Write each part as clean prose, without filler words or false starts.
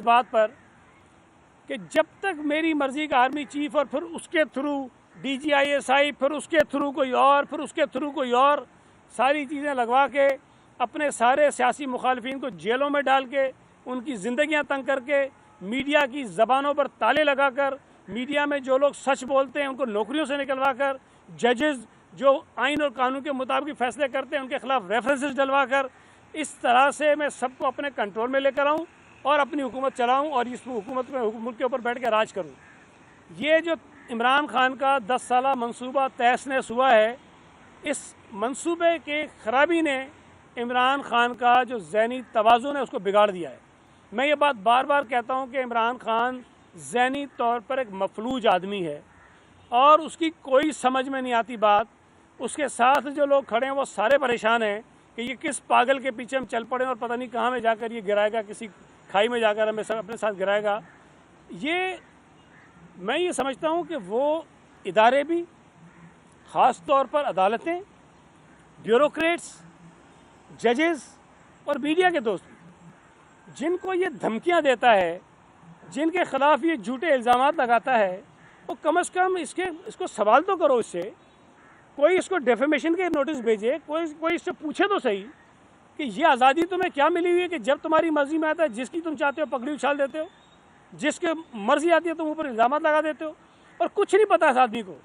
बात पर कि जब तक मेरी मर्ज़ी का आर्मी चीफ और फिर उसके थ्रू DGISI, फिर उसके थ्रू कोई और, फिर उसके थ्रू कोई और, सारी चीज़ें लगवा के अपने सारे सियासी मुखालफिन को जेलों में डाल के उनकी ज़िंदगियां तंग करके मीडिया की ज़बानों पर ताले लगाकर मीडिया में जो लोग सच बोलते हैं उनको नौकरियों से निकलवा कर, जजेस जो आइन और कानून के मुताबिक फ़ैसले करते हैं उनके ख़िलाफ़ रेफरेंसेस डलवा कर, इस तरह से मैं सबको अपने कंट्रोल में लेकर आऊँ और अपनी हुकूमत चलाऊँ और इस हुकूमत में मुल्क के ऊपर बैठ के राज करूँ। ये जो इमरान खान का 10 साला मंसूबा तहस नहस हुआ है, इस मंसूबे के ख़राबी ने इमरान खान का जो ज़हनी तवाज़ुन है उसको बिगाड़ दिया है। मैं ये बात बार बार कहता हूँ कि इमरान खान ज़हनी तौर पर एक मफलूज आदमी है और उसकी कोई समझ में नहीं आती बात। उसके साथ जो लोग खड़े हैं वो सारे परेशान हैं कि ये किस पागल के पीछे हम चल पड़े और पता नहीं कहाँ में जाकर ये गिराएगा, किसी खाई में जाकर हमें सब अपने साथ गिराएगा। मैं ये समझता हूँ कि वो इदारे भी, ख़ास तौर पर अदालतें, ब्यूरोक्रेट्स, जजेस और मीडिया के दोस्त जिनको ये धमकियाँ देता है, जिनके ख़िलाफ़ ये झूठे इल्ज़ामात लगाता है, वो कम से कम इसको सवाल तो करो। इससे कोई इसको डेफेमेशन के नोटिस भेजे, कोई इससे पूछे तो सही कि ये आज़ादी तुम्हें क्या मिली हुई है कि जब तुम्हारी मर्ज़ी में आता है जिसकी तुम चाहते हो पगड़ी उछाल देते हो, जिसके मर्ज़ी आती है तुम ऊपर इल्ज़ामात लगा देते हो और कुछ नहीं पता इस आदमी को।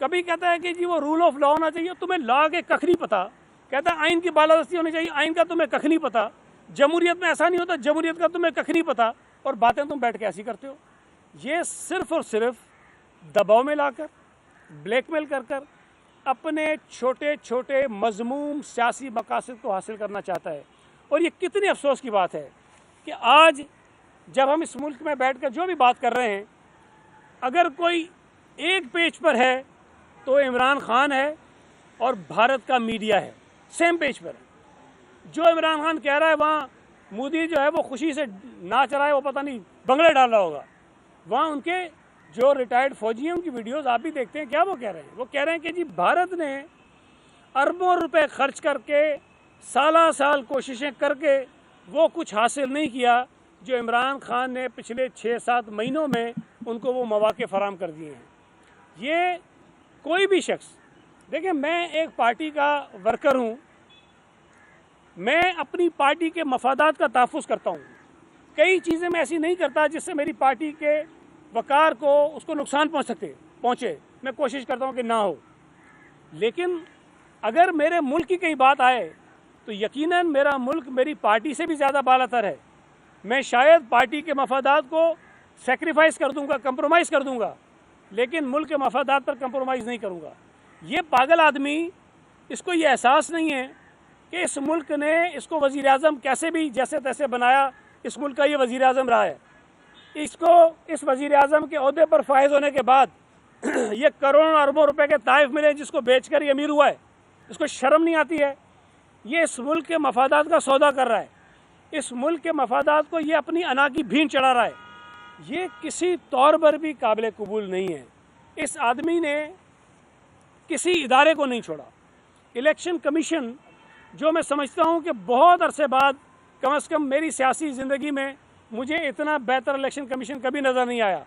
कभी कहता है कि जी वो रूल ऑफ लॉ होना चाहिए, तुम्हें लॉ के कख नहीं पता। कहता है आइन की बालादस्ती होनी चाहिए, आइन का तुम्हें कख नहीं पता। जमहूरियत में ऐसा नहीं होता, जमहूरियत का तुम्हें कख नहीं पता और बातें तुम बैठ के ऐसी करते हो। ये सिर्फ़ और सिर्फ दबाव में लाकर, ब्लैकमेल कर कर अपने छोटे छोटे मज़मूम सियासी मकासद को हासिल करना चाहता है। और ये कितनी अफसोस की बात है कि आज जब हम इस मुल्क में बैठ कर जो भी बात कर रहे हैं, अगर कोई एक पेज पर है तो इमरान खान है और भारत का मीडिया है, सेम पेज पर है। जो इमरान खान कह रहा है वहाँ मोदी जो है वो खुशी से नाच रहा है, वो पता नहीं बंगले डाल रहा होगा। वहाँ उनके जो रिटायर्ड फौजी हैं उनकी वीडियोस आप भी देखते हैं, क्या वो कह रहे हैं? वो कह रहे हैं कि जी भारत ने अरबों रुपए खर्च करके साला साल कोशिशें करके वो कुछ हासिल नहीं किया जो इमरान खान ने पिछले 6-7 महीनों में उनको वो मौके फराहम कर दिए हैं। ये कोई भी शख्स, देखिए मैं एक पार्टी का वर्कर हूँ, मैं अपनी पार्टी के मफादात का तहफ़्फ़ुज़ करता हूँ। कई चीज़ें मैं ऐसी नहीं करता जिससे मेरी पार्टी के वक़ार को उसको नुकसान पहुँचे। मैं कोशिश करता हूँ कि ना हो। लेकिन अगर मेरे मुल्क की कई बात आए तो यकीनन मेरा मुल्क मेरी पार्टी से भी ज़्यादा बालातर है। मैं शायद पार्टी के मफादात को सेक्रीफाइस कर दूँगा, कंप्रोमाइज़ कर दूँगा, लेकिन मुल्क के मफादात पर कंप्रोमाइज़ नहीं करूँगा। ये पागल आदमी, इसको ये एहसास नहीं है कि इस मुल्क ने इसको वज़ीर आज़म कैसे भी जैसे तैसे बनाया, इस मुल्क का ये वज़ीर आज़म रहा है। इसको इस वज़ीर आज़म के ओहदे पर फायज़ होने के बाद ये करोड़ों अरबों रुपए के ताइफ मिले जिसको बेचकर ये अमीर हुआ है। इसको शर्म नहीं आती है? ये इस मुल्क के मफादात का सौदा कर रहा है, इस मुल्क के मफादात को ये अपनी अना की भीन चढ़ा रहा है। ये किसी तौर पर भी काबिल कबूल नहीं है। इस आदमी ने किसी इदारे को नहीं छोड़ा। इलेक्शन कमीशन, जो मैं समझता हूँ कि बहुत अरसे बाद कम से कम मेरी सियासी ज़िंदगी में मुझे इतना बेहतर इलेक्शन कमीशन कभी नज़र नहीं आया,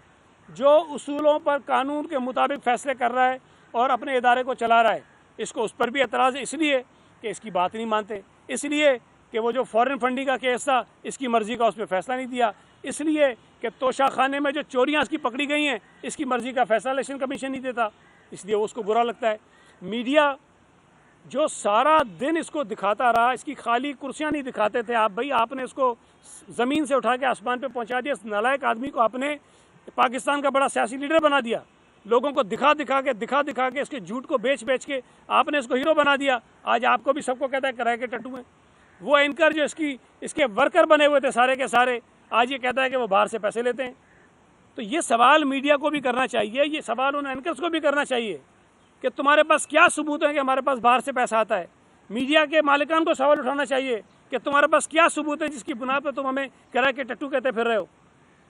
जो उसूलों पर कानून के मुताबिक फ़ैसले कर रहा है और अपने इदारे को चला रहा है। इसको उस पर भी एतराज़ है इसलिए कि इसकी बात नहीं मानते, इसलिए कि वो जो फ़ॉरेन फंडिंग का केस था इसकी मर्ज़ी का उस पर फ़ैसला नहीं दिया, इसलिए कि तोशा खाने में जो चोरियाँ इसकी पकड़ी गई हैं इसकी मर्ज़ी का फ़ैसला इलेक्शन कमीशन नहीं देता, इसलिए उसको बुरा लगता है। मीडिया जो सारा दिन इसको दिखाता रहा, इसकी खाली कुर्सियाँ नहीं दिखाते थे आप, भाई आपने इसको ज़मीन से उठा के आसमान पे पहुंचा दिया। इस नालायक आदमी को आपने पाकिस्तान का बड़ा सियासी लीडर बना दिया। लोगों को दिखा दिखा के इसके झूठ को बेच के आपने इसको हीरो बना दिया। आज आपको भी सबको कहता है कराए के टट्टू हैं। वो एंकर जो इसके वर्कर बने हुए थे सारे के सारे, आज ये कहता है कि वो बाहर से पैसे लेते हैं। तो ये सवाल मीडिया को भी करना चाहिए, ये सवाल उन एंकर्स को भी करना चाहिए कि तुम्हारे पास क्या सबूत है कि हमारे पास बाहर से पैसा आता है। मीडिया के मालिकान को सवाल उठाना चाहिए कि तुम्हारे पास क्या सबूत है जिसकी बुनियाद पर तुम हमें कराए के टट्टू कहते फिर रहे हो।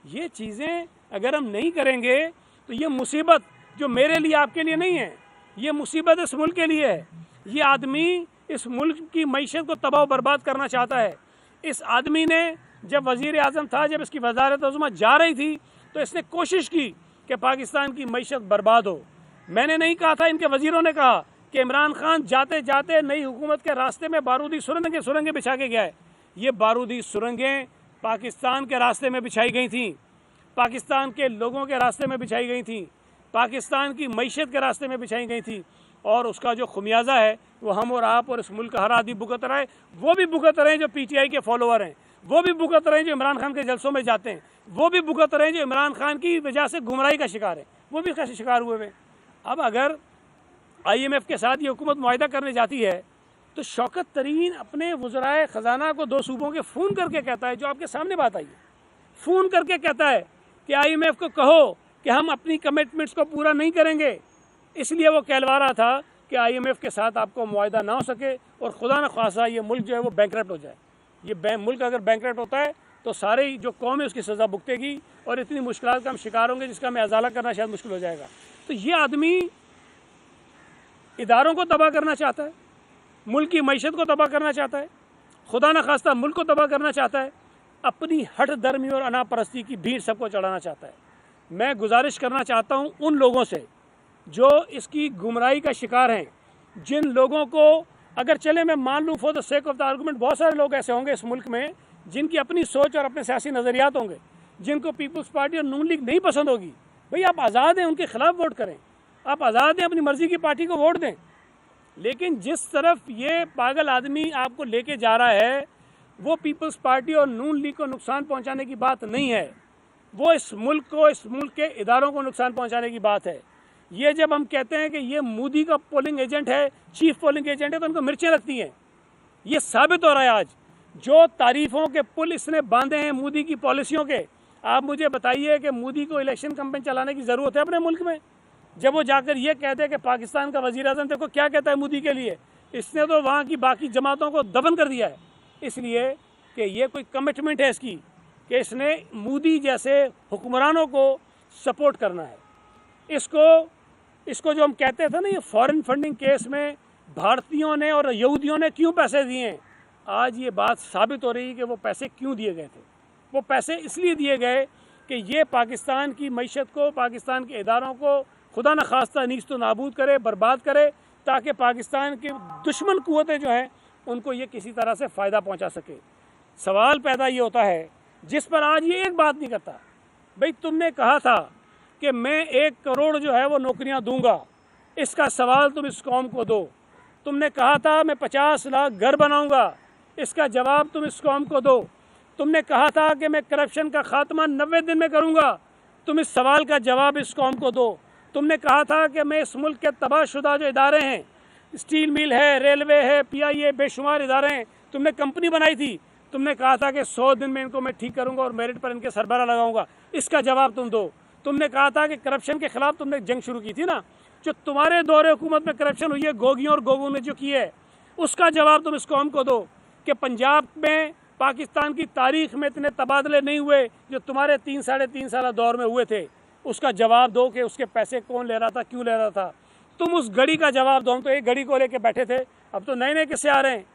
ये चीज़ें अगर हम नहीं करेंगे तो ये मुसीबत जो मेरे लिए आपके लिए नहीं है, ये मुसीबत इस मुल्क के लिए है। ये आदमी इस मुल्क की मईशत को तबाह बर्बाद करना चाहता है। इस आदमी ने जब वज़ीर आज़म था, जब इसकी वज़ारत उज़्मा जा रही थी, तो इसने कोशिश की कि पाकिस्तान की मईशत बर्बाद हो। मैंने नहीं कहा था, इनके वज़ीरों ने कहा कि इमरान खान जाते जाते नई हुकूमत के रास्ते में बारूदी सुरंगें बिछा के गया है। ये बारूदी सुरंगें पाकिस्तान के रास्ते में बिछाई गई थी, पाकिस्तान के लोगों के रास्ते में बिछाई गई थी, पाकिस्तान की मईशत के रास्ते में बिछाई गई थी। और उसका जो खुमियाजा है वो हम और आप और इस मुल्क का हर आदमी भुगत रहा है। वो भी भुगत रहे हैं जो पीटीआई के फॉलोअर हैं, वो भी भुगत रहे हैं जो इमरान खान के जलसों में जाते हैं, वो भी भुगत रहे हैं जो इमरान खान की वजह से गुमराही का शिकार है, वो भी कैसे शिकार हुए हुए। अब अगर IMF के साथ ये हुकूमत मुआहिदा करने जाती है तो शौकत तरीन अपने वज़राए ख़जाना को 2 सूबों के फ़ोन करके कहता है, जो आपके सामने बात आई है, फ़ोन करके कहता है कि IMF को कहो कि हम अपनी कमिटमेंट्स को पूरा नहीं करेंगे। इसलिए वो कहलवा रहा था कि IMF के साथ आपको मुआहिदा ना हो सके और खुदा न खासा ये मुल्क जो है वो बैंकरप्ट हो जाए। ये मुल्क अगर बैंकरप्ट होता है तो सारे जो कौम है उसकी सज़ा भुगतेगी और इतनी मुश्किलात का हम शिकार होंगे जिसका हमें अजाला करना शायद मुश्किल हो जाएगा। तो ये आदमी इदारों को तबाह करना चाहता है, मुल्क की मईशत को तबाह करना चाहता है, खुदा न खास्ता मुल्क को तबाह करना चाहता है, अपनी हट धर्मी और अनापरस्ती की भीड़ सबको चढ़ाना चाहता है। मैं गुजारिश करना चाहता हूँ उन लोगों से जो इसकी गुमराही का शिकार हैं, जिन लोगों को अगर चले मैं मान लूँ for the sake of the argument, बहुत सारे लोग ऐसे होंगे इस मुल्क में जिनकी अपनी सोच और अपने सियासी नज़रियात होंगे, जिनको पीपल्स पार्टी और नून लीग नहीं पसंद होगी। भाई आप आज़ाद हैं, उनके खिलाफ वोट करें, आप आज़ाद हैं, अपनी मर्ज़ी की पार्टी को वोट दें। लेकिन जिस तरफ ये पागल आदमी आपको लेके जा रहा है वो पीपल्स पार्टी और नून लीग को नुकसान पहुंचाने की बात नहीं है, वो इस मुल्क को, इस मुल्क के इदारों को नुकसान पहुंचाने की बात है। ये जब हम कहते हैं कि ये मोदी का पोलिंग एजेंट है, चीफ पोलिंग एजेंट है, तो उनको मिर्चें लगती हैं। ये साबित हो रहा है आज, जो तारीफ़ों के पुल इसने बांधे हैं मोदी की पॉलिसियों के। आप मुझे बताइए कि मोदी को इलेक्शन कैंपेन चलाने की ज़रूरत है अपने मुल्क में? जब वो जाकर ये कहते हैं कि पाकिस्तान का वज़ीर आज़म देखो क्या कहता है मोदी के लिए, इसने तो वहाँ की बाकी जमातों को दफन कर दिया है। इसलिए कि ये कोई कमिटमेंट है इसकी कि इसने मोदी जैसे हुक्मरानों को सपोर्ट करना है। इसको जो हम कहते थे ना, ये फॉरेन फंडिंग केस में भारतीयों ने और यहूदियों ने क्यों पैसे दिए, आज ये बात साबित हो रही है कि वो पैसे क्यों दिए गए थे। वो पैसे इसलिए दिए गए कि ये पाकिस्तान की मईशत को, पाकिस्तान के इदारों को खुदा न खास्ता नीस्त नाबूद करे, बर्बाद करे, ताकि पाकिस्तान के दुश्मन कुव्वतें जो हैं उनको ये किसी तरह से फ़ायदा पहुंचा सके। सवाल पैदा ये होता है जिस पर आज ये एक बात नहीं करता। भाई तुमने कहा था कि मैं 1 करोड़ जो है वो नौकरियां दूंगा, इसका सवाल तुम इस कौम को दो। तुमने कहा था मैं 50 लाख घर बनाऊंगा, इसका जवाब तुम इस कौम को दो। तुमने कहा था कि मैं करप्शन का खात्मा 90 दिन में करूंगा, तुम इस सवाल का जवाब इस कौम को दो। तुमने कहा था कि मैं इस मुल्क के तबाहशुदा जो इदारे हैं, स्टील मिल है, रेलवे है, PIA, बेशुमार इदारे हैं, तुमने कंपनी बनाई थी, तुमने कहा था कि 100 दिन में इनको मैं ठीक करूंगा और मेरिट पर इनके सरबराह लगाऊंगा, इसका जवाब तुम दो। तुमने कहा था कि करप्शन के खिलाफ तुमने जंग शुरू की थी ना, जो तुम्हारे दौरे हुकूमत में करप्शन हुई है गोगियों और गोगों ने जो की है, उसका जवाब तुम इस कौम को दो कि पंजाब में पाकिस्तान की तारीख में इतने तबादले नहीं हुए जो तुम्हारे 3 साढ़े 3 साल दौर में हुए थे। उसका जवाब दो कि उसके पैसे कौन ले रहा था, क्यों ले रहा था। तुम उस घड़ी का जवाब दो। हम तो एक घड़ी को लेके बैठे थे, अब तो नए नए किस्से आ रहे हैं।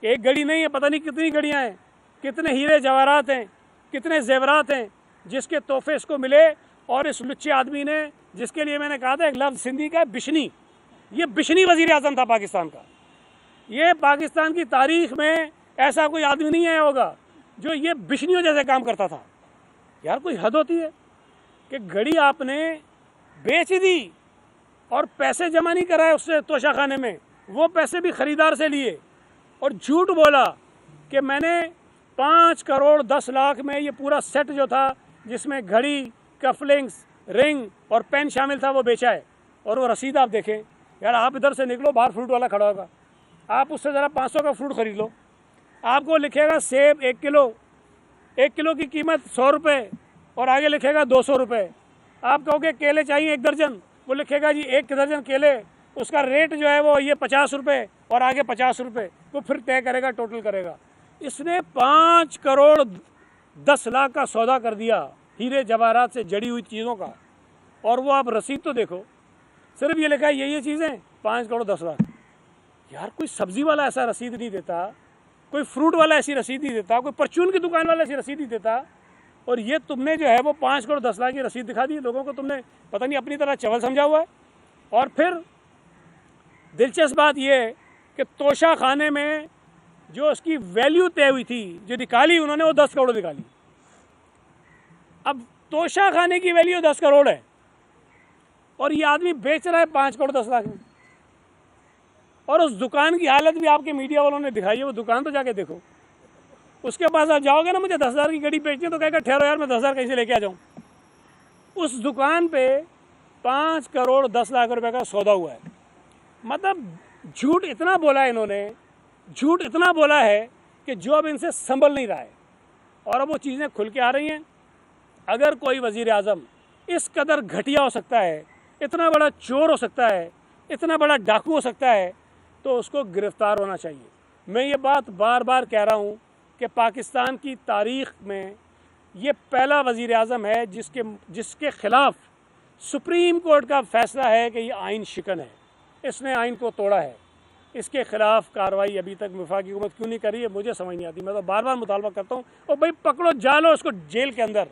एक घड़ी नहीं है, पता नहीं कितनी घड़ियाँ हैं, कितने हीरे जवाहरात हैं, कितने जेवरात हैं जिसके तोहफे इसको मिले। और इस लुच्चे आदमी ने, जिसके लिए मैंने कहा था एक लफ्ज़ सिंधी का, बिशनी, ये बिशनी वज़ीर आज़म था पाकिस्तान का। ये पाकिस्तान की तारीख में ऐसा कोई आदमी नहीं आया होगा जो ये बिशनियों जैसे काम करता था। यार कोई हद होती है कि घड़ी आपने बेच दी और पैसे जमा नहीं कराए उससे तोशाखाने में, वो पैसे भी ख़रीदार से लिए और झूठ बोला कि मैंने 5 करोड़ 10 लाख में ये पूरा सेट जो था जिसमें घड़ी, कफलिंग्स, रिंग और पेन शामिल था वो बेचा है। और वो रसीद आप देखें। यार आप इधर से निकलो, बाहर फ्रूट वाला खड़ा होगा, आप उससे ज़रा 500 का फ्रूट ख़रीद लो, आपको लिखेगा सेब 1 किलो, 1 किलो की कीमत 100 रुपये और आगे लिखेगा 200 रुपये। आप कहोगे केले चाहिए 1 दर्जन, वो लिखेगा जी 1 दर्जन केले, उसका रेट जो है वो ये 50 रुपये और आगे 50 रुपये, वो फिर तय करेगा, टोटल करेगा। इसने 5 करोड़ 10 लाख का सौदा कर दिया हीरे जवाहरात से जड़ी हुई चीज़ों का। और वो आप रसीद तो देखो, सिर्फ ये लिखा है ये चीज़ें 5 करोड़ 10 लाख। यार कोई सब्ज़ी वाला ऐसा रसीद नहीं देता कोई फ्रूट वाला ऐसी रसीद नहीं देता, कोई परचून की दुकान वाला ऐसी रसीद नहीं देता। और ये तुमने जो है वो 5 करोड़ 10 लाख की रसीद दिखा दी लोगों को, तुमने पता नहीं अपनी तरह चवल समझा हुआ है। और फिर दिलचस्प बात ये है कि तोशा खाने में जो उसकी वैल्यू तय हुई थी, जो निकाली उन्होंने, वो 10 करोड़ निकाली। अब तोशा खाने की वैल्यू 10 करोड़ है और ये आदमी बेच रहा है 5 करोड़ 10 लाख में। और उस दुकान की हालत भी आपके मीडिया वालों ने दिखाई है, वो दुकान तो जाके देखो। उसके पास आप जाओगे ना, मुझे 10,000 की घड़ी बेचनी है, तो कहेगा ठहरो यार मैं 10,000 कहीं से लेके आ जाऊँ। उस दुकान पे 5 करोड़ 10 लाख रुपए का सौदा हुआ है। मतलब झूठ इतना बोला है इन्होंने, झूठ इतना बोला है कि जो अब इनसे संभल नहीं रहा है। और अब वो चीज़ें खुल के आ रही हैं। अगर कोई वज़ीर आज़म इस कदर घटिया हो सकता है, इतना बड़ा चोर हो सकता है, इतना बड़ा डाकू हो सकता है, तो उसको गिरफ़्तार होना चाहिए। मैं ये बात बार बार कह रहा हूँ कि पाकिस्तान की तारीख़ में ये पहला वज़ीर आज़म है जिसके ख़िलाफ़ सुप्रीम कोर्ट का फ़ैसला है कि ये आइन शिकन है, इसने आइन को तोड़ा है। इसके ख़िलाफ़ कार्रवाई अभी तक वफाकी हुकूमत क्यों नहीं कर रही है, मुझे समझ नहीं आती। मैं तो बार बार मुतालबा करता हूँ, और भाई पकड़ो, जालो उसको जेल के अंदर।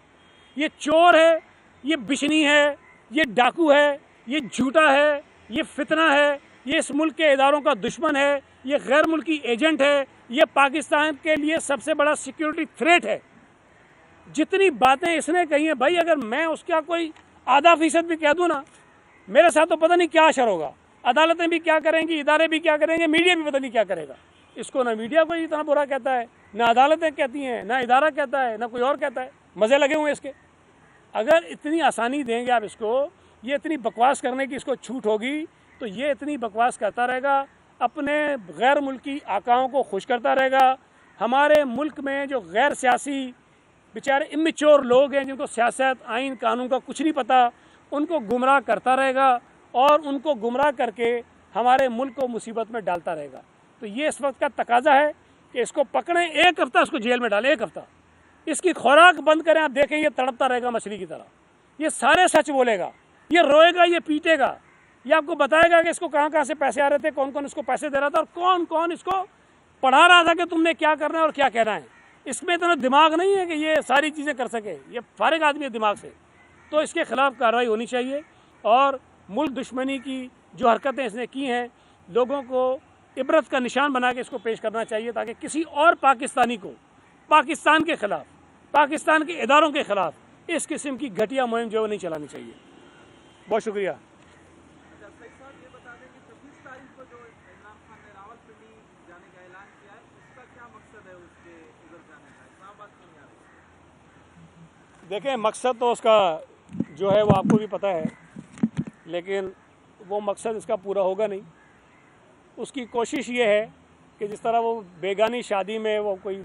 ये चोर है, ये बिशनी है, ये डाकू है, ये झूठा है, ये फितना है, ये इस मुल्क के इदारों का दुश्मन है, ये गैर मुल्की एजेंट है, ये पाकिस्तान के लिए सबसे बड़ा सिक्योरिटी थ्रेट है। जितनी बातें इसने कही हैं भाई, अगर मैं उसका कोई आधा फीसद भी कह दूँ ना, मेरे साथ तो पता नहीं क्या असर होगा। अदालतें भी क्या करेंगी, इदारे भी क्या करेंगे, मीडिया भी पता नहीं क्या करेगा। इसको ना मीडिया कोई इतना बुरा कहता है, ना अदालतें कहती हैं, ना इदारा कहता है, ना कोई और कहता है। मज़े लगे हुए हैं इसके। अगर इतनी आसानी देंगे आप इसको, ये इतनी बकवास करने की इसको छूट होगी, तो ये इतनी बकवास करता रहेगा, अपने गैर मुल्की आकाओं को खुश करता रहेगा। हमारे मुल्क में जो गैर सियासी बेचारे इमेच्योर लोग हैं, जिनको सियासत, आइन, कानून का कुछ नहीं पता, उनको गुमराह करता रहेगा और उनको गुमराह करके हमारे मुल्क को मुसीबत में डालता रहेगा। तो ये इस वक्त का तकाजा है कि इसको पकड़ें, 1 हफ्ता इसको जेल में डालें, 1 हफ्ता। इसकी खुराक बंद करें, आप देखें ये तड़पता रहेगा मछली की तरह। ये सारे सच बोलेगा, ये रोएगा, ये पीटेगा, ये आपको बताएगा कि इसको कहाँ कहाँ से पैसे आ रहे थे, कौन कौन इसको पैसे दे रहा था और कौन कौन इसको पढ़ा रहा था कि तुमने क्या करना है और क्या कहना है। इसमें इतना दिमाग नहीं है कि ये सारी चीज़ें कर सके, ये फारिग आदमी है दिमाग से। तो इसके ख़िलाफ़ कार्रवाई होनी चाहिए और मुल्क दुश्मनी की जो हरकतें इसने की हैं, लोगों को इबरत का निशान बना के इसको पेश करना चाहिए, ताकि किसी और पाकिस्तानी को पाकिस्तान के ख़िलाफ़, पाकिस्तान के इदारों के ख़िलाफ़ इस किस्म की घटिया मुहिम जो नहीं चलानी चाहिए। बहुत शुक्रिया। देखें, मकसद तो उसका जो है वो आपको भी पता है, लेकिन वो मकसद इसका पूरा होगा नहीं। उसकी कोशिश ये है कि जिस तरह वो बेगानी शादी में वो कोई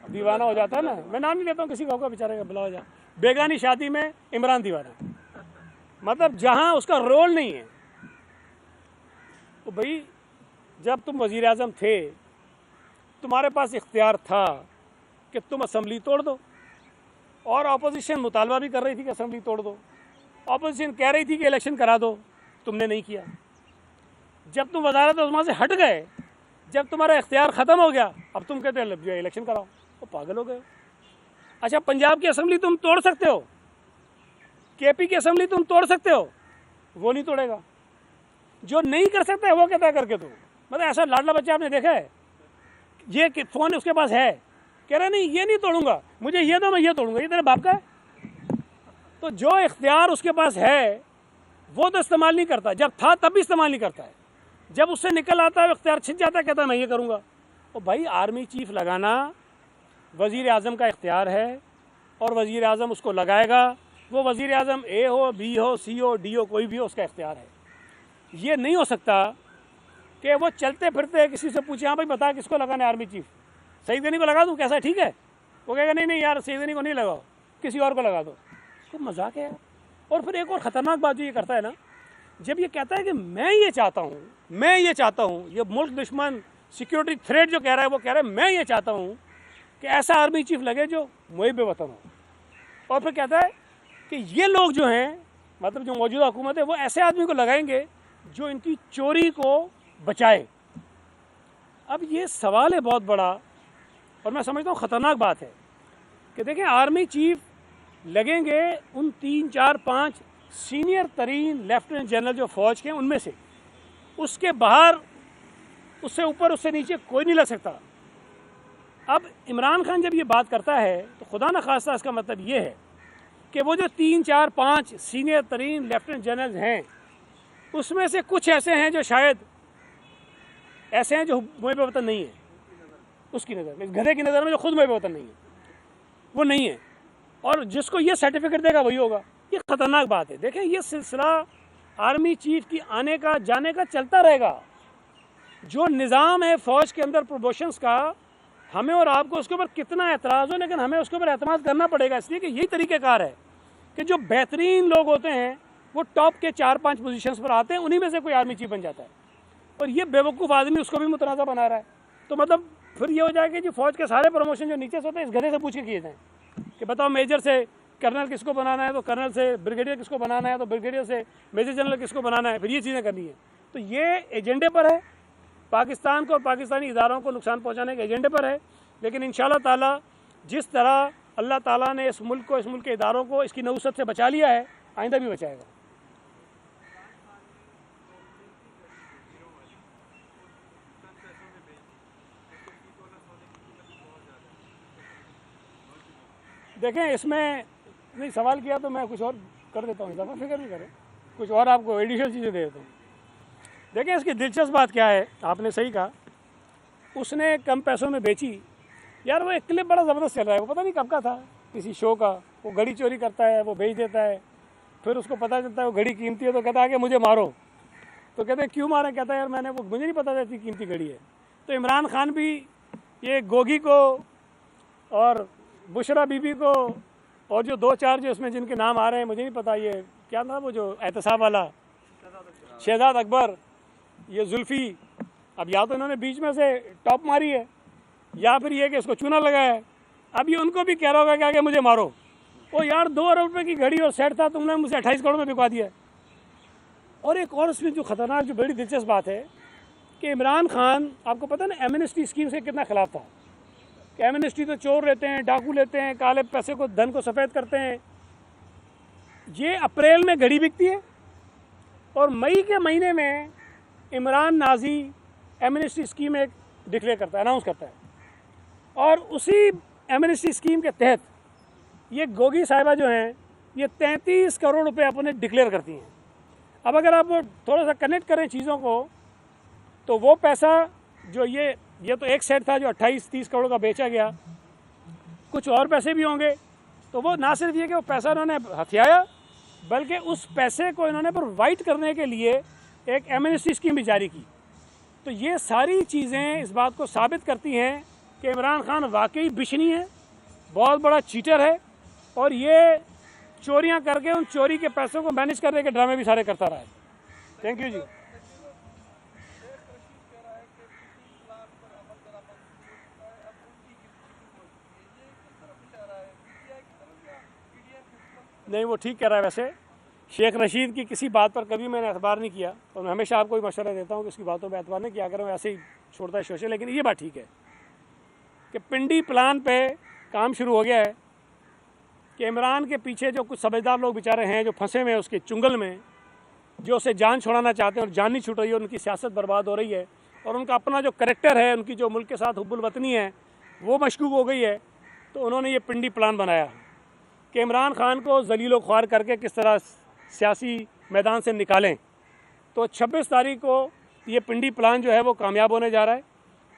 दीवाना हो जाता है ना, मैं नाम नहीं लेता हूँ किसी का, बेचारे का भला हो जाए, बेगानी शादी में इमरान दीवाना, मतलब जहाँ उसका रोल नहीं है। तो भाई जब तुम वज़ीर आज़म थे, तुम्हारे पास इख्तियार था कि तुम असम्बली तोड़ दो, और अपोजिशन मुतालबा भी कर रही थी कि असम्बली तोड़ दो, अपोजिशन कह रही थी कि इलेक्शन करा दो, तुमने नहीं किया। जब तुम वज़ारत उज़्मा से हट गए, जब तुम्हारा इख्तियार ख़त्म हो गया, अब तुम कहते हो जो इलेक्शन कराओ, तो पागल हो गए। अच्छा, पंजाब की असम्बली तुम तोड़ सकते हो, केपी की असम्बली तुम तोड़ सकते हो, वो नहीं तोड़ेगा। जो नहीं कर सकते वो कहता है करके तो, मतलब ऐसा लाडला बच्चा आपने देखा है, ये फ़ोन उसके पास है, कह रहा नहीं ये नहीं तोड़ूंगा, मुझे ये दो मैं ये तोड़ूंगा, ये तेरे बाप का है। तो जो इख्तियार उसके पास है वो तो इस्तेमाल नहीं करता, जब था तब भी इस्तेमाल नहीं करता है, जब उससे निकल आता है इख्तियार छिन जाता है, कहता है मैं ये करूँगा। तो भाई आर्मी चीफ लगाना वज़ीर आज़म का इख्तियार है और वज़ीर आज़म उसको लगाएगा। वो वज़ीर आज़म ए हो, बी हो, सी हो, डी हो, कोई भी हो, उसका इख्तियार है। ये नहीं हो सकता कि वो चलते फिरते किसी से पूछे, हाँ भाई बता किसको लगाना है आर्मी चीफ, सईद गनी को लगा दूँ, कैसा ठीक है? वो कहेगा नहीं नहीं यार सईद गनी को नहीं लगाओ, किसी और को लगा दो। तो मजाक है। और फिर एक और ख़तरनाक बात जो ये करता है ना, जब ये कहता है कि मैं ये चाहता हूँ, ये मुल्क दुश्मन सिक्योरिटी थ्रेट जो कह रहा है, वो कह रहा है मैं ये चाहता हूँ कि ऐसा आर्मी चीफ लगे जो मुहिब वतन हो। और फिर कहता है कि ये लोग जो हैं, मतलब जो मौजूदा हुकूमत है, वो ऐसे आदमी को लगाएंगे जो इनकी चोरी को बचाए। अब ये सवाल है बहुत बड़ा और मैं समझता हूँ ख़तरनाक बात है कि देखें आर्मी चीफ लगेंगे उन 3, 4, 5 सीनियर तरीन लेफ्टिनेंट जनरल जो फ़ौज के हैं उनमें से, उसके बाहर, उससे ऊपर, उससे नीचे कोई नहीं लग सकता। अब इमरान खान जब ये बात करता है तो खुदा न खास्ता इसका मतलब ये है कि वो जो 3, 4, 5 सीनियर तरीन लेफ्टिनेंट जनरल हैं उसमें से कुछ ऐसे हैं जो शायद ऐसे हैं जो मुहब वतन नहीं है, उसकी नज़र में, गधे की नज़र में जो खुद मुहब वतन नहीं है वो नहीं है, और जिसको ये सर्टिफिकेट देगा वही होगा। ये ख़तरनाक बात है। देखें ये सिलसिला आर्मी चीफ की आने का जाने का चलता रहेगा। जो निज़ाम है फ़ौज के अंदर प्रमोशंस का, हमें और आपको उसके ऊपर कितना एतराज़ हो, लेकिन हमें उसके ऊपर एतमाद करना पड़ेगा, इसलिए कि यही तरीक़ेकार है कि जो बेहतरीन लोग होते हैं वो टॉप के 4-5 पोजीशंस पर आते हैं, उन्हीं में से कोई आर्मी चीफ बन जाता है, और ये बेवकूफ़ आदमी उसको भी मुतनाज़ा बना रहा है। तो मतलब फिर ये हो जाएगा कि फ़ौज के सारे प्रमोशन जो नीचे से होते हैं इस गधे से पूछ के किए जाएँ कि बताओ मेजर से कर्नल किसको बनाना है, तो कर्नल से ब्रिगेडियर किसको बनाना है, तो ब्रिगेडियर से मेजर जनरल किसको बनाना है, फिर ये चीज़ें करनी है। तो ये एजेंडे पर है, पाकिस्तान को और पाकिस्तानी इदारों को नुकसान पहुँचाने के एजेंडे पर है। लेकिन इंशाअल्लाह ताला जिस तरह अल्लाह ताला ने इस मुल्क को, इस मुल्क के इदारों को इसकी नहुसत से बचा लिया है, आइंदा भी बचाएगा। देखें इसमें नहीं सवाल किया तो मैं कुछ और कर देता हूँ, इजाफा फिक्र नहीं करें, कुछ और आपको एडिशनल चीज़ें दे देता हूँ। देखें इसकी दिलचस्प बात क्या है, आपने सही कहा, उसने कम पैसों में बेची। यार वो एक क्लिप बड़ा ज़बरदस्त चल रहा है, वो पता नहीं कब का था, किसी शो का। वो घड़ी चोरी करता है, वो बेच देता है, फिर उसको पता चलता है वो घड़ी कीमती है तो कहता है कि मुझे मारो। तो कहते हैं क्यों मारे, कहता है यार मुझे नहीं पता था इतनी कीमती घड़ी है। तो इमरान खान भी ये गोगी को और बुशरा बीबी को और जो 2-4 जो इसमें जिनके नाम आ रहे हैं, मुझे नहीं पता ये क्या था, वो जो एहतसाब वाला शहजाद अकबर, ये जुल्फ़ी, अब या तो इन्होंने बीच में से टॉप मारी है या फिर ये कि इसको चूना लगाया है। अब ये उनको भी कह रहा होगा क्या कि मुझे मारो। ओ यार 2 अरब रुपये की घड़ी और सेट था, तुमने मुझे 28 करोड़ में बिकवा दिया। और एक और इसमें जो ख़तरनाक, जो बड़ी दिलचस्प बात है कि इमरान खान, आपको पता है ना एमनेस्टी स्कीम से कितना खिलाफ था कि एमनेस्टी तो चोर लेते हैं, डाकू लेते हैं, काले पैसे को, धन को सफ़ेद करते हैं। ये अप्रैल में घड़ी बिकती है और मई के महीने में इमरान नाजी एमनेस्टी स्कीम एक डिक्लेयर करता है, अनाउंस करता है, और उसी एमनेस्टी स्कीम के तहत ये गोगी साहिबा जो हैं ये 33 करोड़ रुपए अपने डिक्लेयर करती हैं। अब अगर आप थोड़ा सा कनेक्ट करें चीज़ों को, तो वो पैसा जो ये तो एक सेट था जो 28-30 करोड़ का बेचा गया, कुछ और पैसे भी होंगे। तो वो ना सिर्फ ये कि वो पैसा इन्होंने हथियाया, बल्कि उस पैसे को इन्होंने प्रोवाइड करने के लिए एक एमनेस्टी स्कीम भी जारी की। तो ये सारी चीज़ें इस बात को साबित करती हैं कि इमरान खान वाकई बिशनी है, बहुत बड़ा चीटर है, और ये चोरियां करके उन चोरी के पैसों को मैनेज करने के ड्रामे भी सारे करता रहा है। थैंक यू जी। नहीं वो ठीक कह रहा है। वैसे शेख रशीद की किसी बात पर कभी मैंने एतबार नहीं किया, और मैं हमेशा आपको भी मशवरा देता हूँ कि उसकी बातों पर एतबार नहीं किया करें, ऐसे ही छोड़ता है शोशे। लेकिन ये बात ठीक है कि पिंडी प्लान पे काम शुरू हो गया है कि इमरान के पीछे जो कुछ समझदार लोग बेचारे हैं जो फंसे हुए हैं उसके चुंगल में, जो उसे जान छुड़ाना चाहते हैं और जान नहीं छूट रही है, उनकी सियासत बर्बाद हो रही है, और उनका अपना जो करैक्टर है, उनकी जो मुल्क के साथ हुब्बुल वतनी है, वो मशकूक हो गई है। तो उन्होंने ये पिंडी प्लान बनाया कि इमरान खान को जलीलो ख्वार करके किस तरह सियासी मैदान से निकालें। तो 26 तारीख को ये पिंडी प्लान जो है वो कामयाब होने जा रहा है,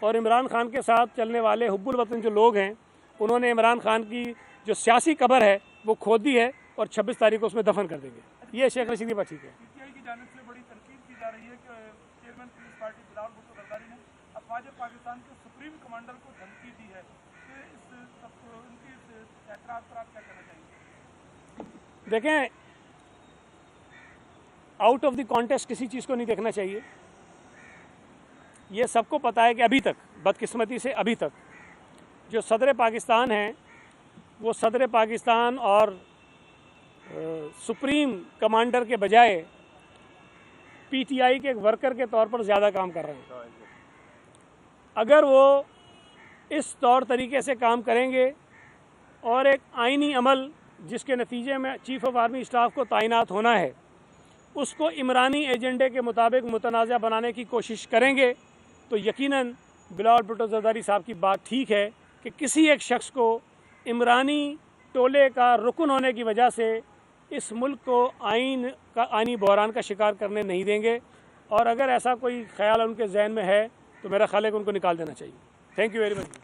और इमरान खान के साथ चलने वाले हुब्बुल वतन जो लोग हैं उन्होंने इमरान खान की जो सियासी कब्र है वो खोद दी है, और 26 तारीख को उसमें दफन कर देंगे। ये शेख रशीद की बात ठीक है। पीटीआई की जानिब से बड़ी तनकीद की जा रही है कि chairman people's party Bilawal Bhutto Zardari ने अफवाज पाकिस्तान के सुप्रीम कमांडर को धमकी दी है कि उनकी इस एतराज़ पर आप क्या कहना चाहेंगे? देखें, आउट ऑफ द कॉन्टेक्स्ट किसी चीज़ को नहीं देखना चाहिए। ये सबको पता है कि अभी तक, बदकिस्मती से अभी तक, जो सदर पाकिस्तान हैं वो सदर पाकिस्तान और सुप्रीम कमांडर के बजाय पीटीआई के एक वर्कर के तौर पर ज़्यादा काम कर रहे हैं। अगर वो इस तौर तरीके से काम करेंगे और एक आइनी अमल जिसके नतीजे में चीफ़ ऑफ आर्मी स्टाफ को तैनात होना है उसको इमरानी एजेंडे के मुताबिक मुतनाज़ा बनाने की कोशिश करेंगे, तो यकीनन बिलावल भुट्टो जरदारी साहब की बात ठीक है कि किसी एक शख्स को इमरानी टोले का रुकन होने की वजह से इस मुल्क को आइनी बहरान का शिकार करने नहीं देंगे। और अगर ऐसा कोई ख्याल उनके जहन में है तो मेरा ख्याल है कि उनको निकाल देना चाहिए। Thank you very much.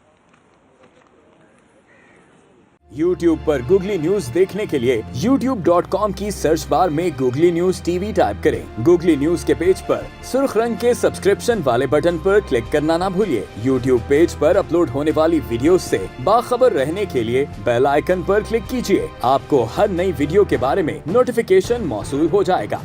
YouTube पर गूगली न्यूज देखने के लिए youtube.com की सर्च बार में गूगली न्यूज टीवी टाइप करें। गूगली न्यूज के पेज पर सुर्ख रंग के सब्सक्रिप्शन वाले बटन पर क्लिक करना ना भूलिए। YouTube पेज पर अपलोड होने वाली वीडियोस से बाखबर रहने के लिए बेल आइकन पर क्लिक कीजिए। आपको हर नई वीडियो के बारे में नोटिफिकेशन मौसूल हो जाएगा।